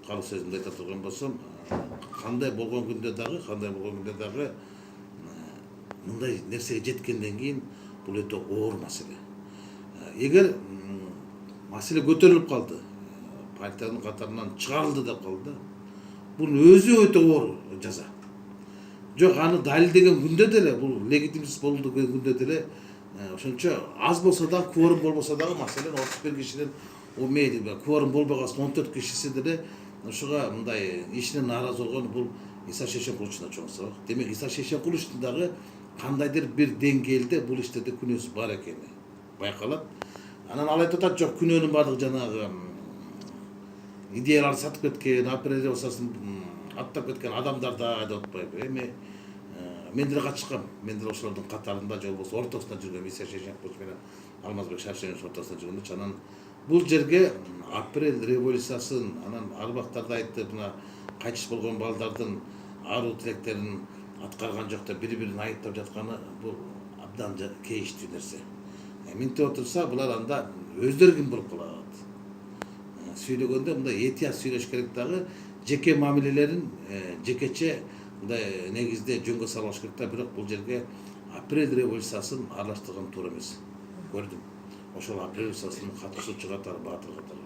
калуу сөзүмдү айта турган болсом, кандай болгон күндө дагы мындай нерсеге жеткенден кийин бул өтө оор маселе. Эгер маселе көтөрүлүп калды, партиянын катарынан чыгарылды деп калды, бул өзү өтө оор жаза. Жок, аны далилдеген күндө деле, бул легитимсиз болду деген күндө деле ошончо аз болсо да, кворум болбосо дагы, маселен 31 кишинин кворум болбогасын 14 кишиси деле ушуга мындай ишине нааразы болгон, бул Иса Шейшенкуловичтун чоң сабак. Демек, Иса Шейшенкуловичтун дагы кандайдыр бир деңгээлде бул иштерде күнөөсү бар экени байкалат. Анан ал айтып атат, жок, күнөөнүн баардыгы жанагы идеяларды сатып кеткен, апрель революциясын аттап кеткен адамдарда деп атпайбы. Эми мен деле катышкам. Мен деле ошолордун катарында, же болбосо ортосунда жүргөм. Иса Шейшенкулович менен Алмазбек Шаршенович ортосунда жүргөндө, анан бул жерге апрель революциясын, анан арбактарды айтып, мына кайтыш болгон балдардын аруу тилектерин аткарган жок деп бири-бирин айыптап жатканы, бул абдан кейиштүү нерсе. Минтип отурса, булар анда өздөрү ким болуп калат. Сүйлөгөндө мындай этият сүйлөш керек дагы, жеке мамилелерин жекече мындай негизде жөнгө салыш керек да, бирок бул жерге апрель революциясын аралаштырган туура эмес. Көрдүм. Ошол апрель революциясынын катышуучу катары, баатыр катары.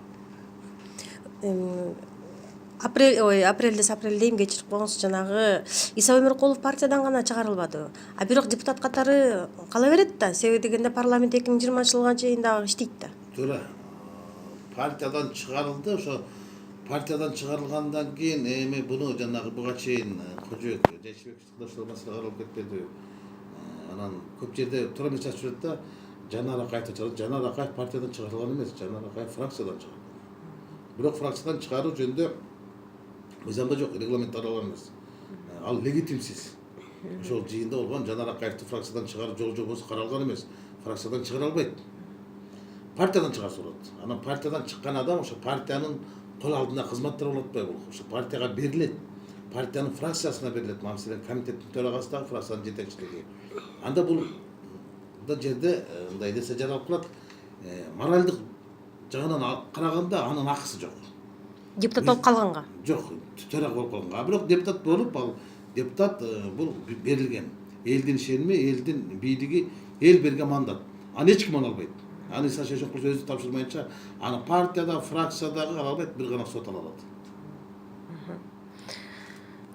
Апрель дейм, кечирип койгонсуз, жанагы Иса Өмүркулов партиядан гана чыгарылбады. А бирок депутат катары кала берет да, себеби дегенде парламент 2020 жылга чейин дагы иштейт да. Туура. Партиядан чыгарылды, ошо партиядан чыгарылгандан кийин эми буну жанагы буга чейин Кожоек Жайшыбек ошол маселе каралып кетпеди. Анан көп жерде туура эмес чачып жүрөт да, Жанар Акаевди чыгарат. Жанар Акаев партиядан чыгарылган эмес, Жанар Акаев фракциядан чыгарылган. Бирок фракциядан чыгаруу жөнүндө мыйзамда жок, регламент каралган эмес. Ал легитимсиз. Ошол жыйында болгон Жанар Акаевди фракциядан чыгаруу жол жобосу каралган эмес. Фракциядан чыгара албайт. Партиядан чыгарса болот. Анан партиядан чыккан адам ошо партиянын кол алдында кызматтар болуп атпайбы? Ошо партияга берилет. Партиянын фракциясына берилет. Маселен, комитеттин төрагасы дагы фракциянын жетекчилиги. Анда бул жерде мындай нерсе жаралып калат. Моралдык жагынан караганда анын акысы жок. Депутат болуп калганга? Жок, төрага болуп калганга. Бирок депутат болуп, ал депутат бул берилген. Элдин ишеними, элдин бийлиги, эл берген мандат. Аны эч ким ала албайт. Аны Иса Шейшенкулов өзү тапшырмайынча, аны партияда, фракциядагы ала албайт, бир гана сот ала алат.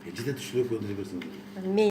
Жете түшүнүп берсеңиз.